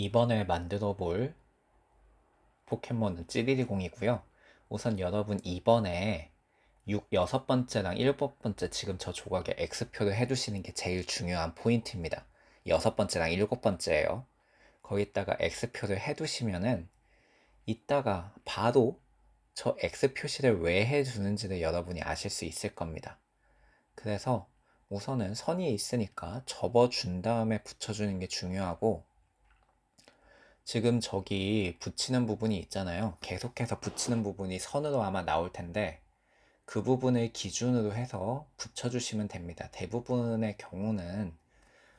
이번에 만들어 볼 포켓몬은 찌리리공이고요. 우선 여러분 이번에 6번째랑 7번째 지금 저 조각에 X표를 해두시는 게 제일 중요한 포인트입니다. 6번째랑 7번째예요. 거기다가 X표를 해두시면은 이따가 바로 저 X 표시를 왜 해주는지를 여러분이 아실 수 있을 겁니다. 그래서 우선은 선이 있으니까 접어준 다음에 붙여주는 게 중요하고, 지금 저기 붙이는 부분이 있잖아요. 계속해서 붙이는 부분이 선으로 아마 나올 텐데 그 부분을 기준으로 해서 붙여주시면 됩니다. 대부분의 경우는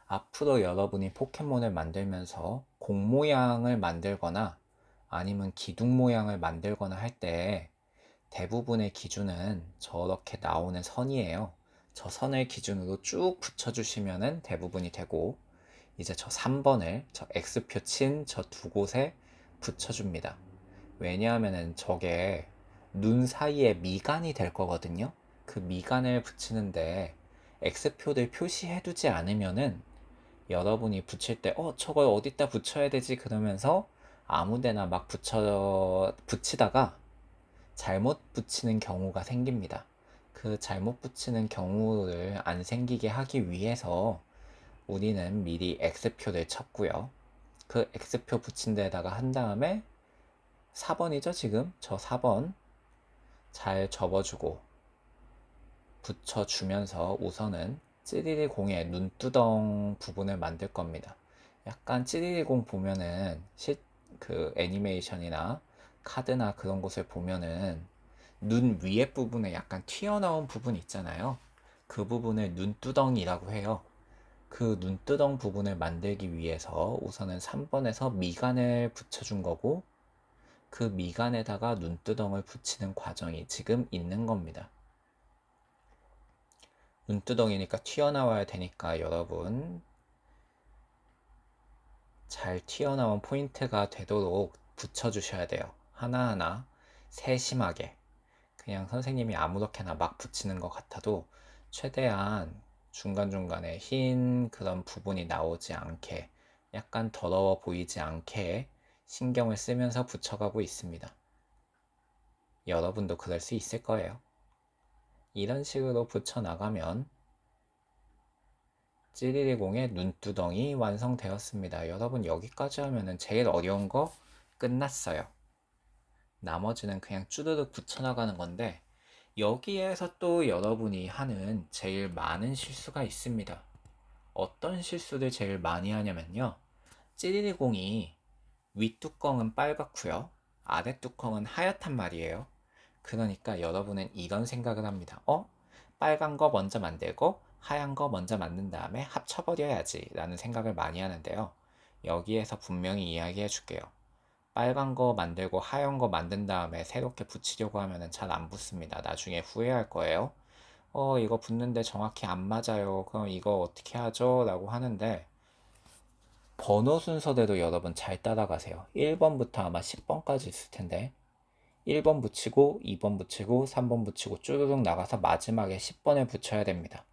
앞으로 여러분이 포켓몬을 만들면서 공 모양을 만들거나 아니면 기둥 모양을 만들거나 할 때 대부분의 기준은 저렇게 나오는 선이에요. 저 선을 기준으로 쭉 붙여주시면 대부분이 되고, 이제 저 3번을 저 X표 친 저 두 곳에 붙여줍니다. 왜냐하면은 저게 눈 사이에 미간이 될 거거든요. 그 미간을 붙이는데 X표를 표시해두지 않으면은 여러분이 붙일 때 저걸 어디다 붙여야 되지 그러면서 아무데나 막 붙이다가 잘못 붙이는 경우가 생깁니다. 그 잘못 붙이는 경우를 안 생기게 하기 위해서 우리는 미리 X표를 쳤고요. 그 X표 붙인 데다가 한 다음에 4번이죠, 지금? 저 4번 잘 접어주고 붙여주면서 우선은 찌리리공의 눈두덩 부분을 만들 겁니다. 약간 찌리리공 보면은 그 애니메이션이나 카드나 그런 곳을 보면은 눈 위에 부분에 약간 튀어나온 부분 있잖아요. 그 부분을 눈두덩이라고 해요. 그 눈두덩 부분을 만들기 위해서 우선은 3번에서 미간을 붙여준 거고, 그 미간에다가 눈두덩을 붙이는 과정이 지금 있는 겁니다. 눈두덩이니까 튀어나와야 되니까 여러분 잘 튀어나온 포인트가 되도록 붙여주셔야 돼요. 하나하나 세심하게. 그냥 선생님이 아무렇게나 막 붙이는 것 같아도 최대한 중간중간에 흰 그런 부분이 나오지 않게, 약간 더러워 보이지 않게 신경을 쓰면서 붙여가고 있습니다. 여러분도 그럴 수 있을 거예요. 이런 식으로 붙여나가면 찌리리공의 눈두덩이 완성되었습니다. 여러분 여기까지 하면은 제일 어려운 거 끝났어요. 나머지는 그냥 쭈르륵 붙여나가는 건데, 여기에서 또 여러분이 하는 제일 많은 실수가 있습니다. 어떤 실수를 제일 많이 하냐면요. 찌리리공이 윗뚜껑은 빨갛고요. 아랫뚜껑은 하얗단 말이에요. 그러니까 여러분은 이런 생각을 합니다. 빨간 거 먼저 만들고 하얀 거 먼저 만든 다음에 합쳐버려야지 라는 생각을 많이 하는데요. 여기에서 분명히 이야기해 줄게요. 빨간 거 만들고 하얀 거 만든 다음에 새롭게 붙이려고 하면 잘 안 붙습니다. 나중에 후회할 거예요. 이거 붙는데 정확히 안 맞아요. 그럼 이거 어떻게 하죠? 라고 하는데, 번호 순서대로 여러분 잘 따라가세요. 1번부터 아마 10번까지 있을 텐데 1번 붙이고 2번 붙이고 3번 붙이고 쭈르륵 나가서 마지막에 10번에 붙여야 됩니다.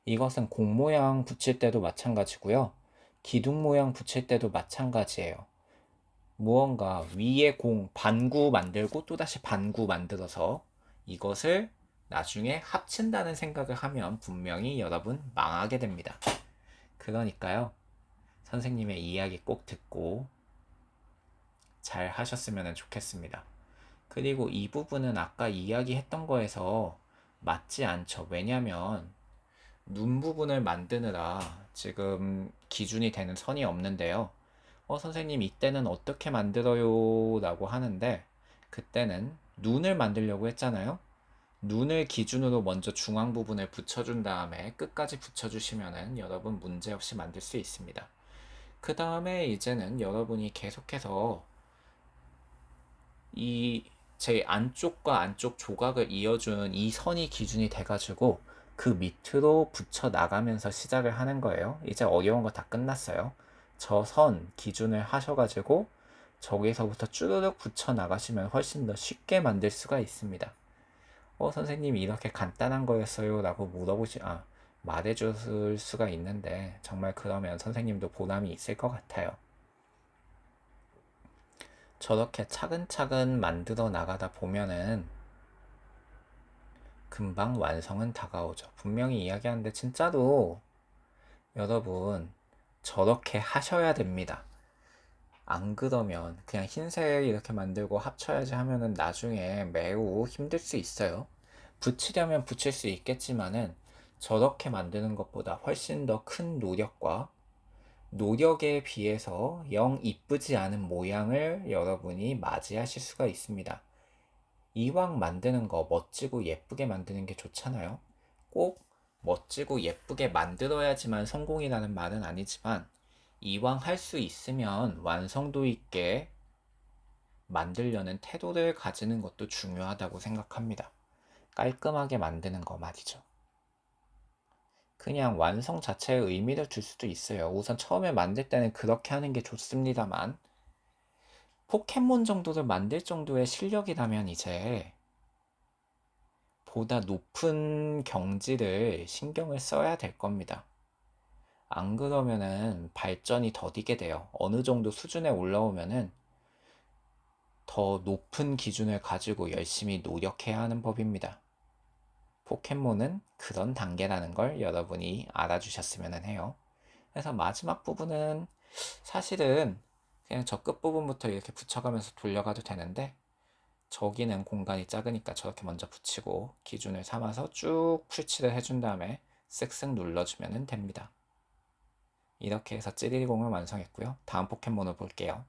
이것은 공 모양 붙일 때도 마찬가지고요. 기둥 모양 붙일 때도 마찬가지예요. 무언가 위에 공 반구 만들고 또다시 반구 만들어서 이것을 나중에 합친다는 생각을 하면 분명히 여러분 망하게 됩니다. 그러니까요, 선생님의 이야기 꼭 듣고 잘 하셨으면 좋겠습니다. 그리고 이 부분은 아까 이야기했던 거에서 맞지 않죠. 왜냐면 눈 부분을 만드느라 지금 기준이 되는 선이 없는데요. 선생님 이때는 어떻게 만들어요? 라고 하는데, 그때는 눈을 만들려고 했잖아요. 눈을 기준으로 먼저 중앙 부분을 붙여준 다음에 끝까지 붙여주시면은 여러분 문제없이 만들 수 있습니다. 그 다음에 이제는 여러분이 계속해서 이 제 안쪽과 안쪽 조각을 이어준 이 선이 기준이 돼가지고 그 밑으로 붙여 나가면서 시작을 하는 거예요. 이제 어려운 거 다 끝났어요. 저 선 기준을 하셔가지고 저기서부터 쭈르륵 붙여 나가시면 훨씬 더 쉽게 만들 수가 있습니다. 선생님이 이렇게 간단한 거였어요? 라고 말해줄 수가 있는데, 정말 그러면 선생님도 보람이 있을 것 같아요. 저렇게 차근차근 만들어 나가다 보면은 금방 완성은 다가오죠. 분명히 이야기하는데 진짜로 여러분 저렇게 하셔야 됩니다. 안 그러면 그냥 흰색 이렇게 만들고 합쳐야지 하면은 나중에 매우 힘들 수 있어요. 붙이려면 붙일 수 있겠지만은 저렇게 만드는 것보다 훨씬 더 큰 노력과 노력에 비해서 영 이쁘지 않은 모양을 여러분이 맞이하실 수가 있습니다. 이왕 만드는 거 멋지고 예쁘게 만드는 게 좋잖아요. 꼭 멋지고 예쁘게 만들어야지만 성공이라는 말은 아니지만 이왕 할 수 있으면 완성도 있게 만들려는 태도를 가지는 것도 중요하다고 생각합니다. 깔끔하게 만드는 거 말이죠. 그냥 완성 자체에 의미를 줄 수도 있어요. 우선 처음에 만들 때는 그렇게 하는 게 좋습니다만 포켓몬 정도를 만들 정도의 실력이라면 이제 보다 높은 경지를 신경을 써야 될 겁니다. 안 그러면은 발전이 더디게 돼요. 어느 정도 수준에 올라오면은 더 높은 기준을 가지고 열심히 노력해야 하는 법입니다. 포켓몬은 그런 단계라는 걸 여러분이 알아주셨으면 해요. 그래서 마지막 부분은 사실은 그냥 저 끝부분부터 이렇게 붙여가면서 돌려가도 되는데 저기는 공간이 작으니까 저렇게 먼저 붙이고 기준을 삼아서 쭉 풀칠을 해준 다음에 쓱쓱 눌러주면 됩니다. 이렇게 해서 찌리리공을 완성했고요. 다음 포켓몬을 볼게요.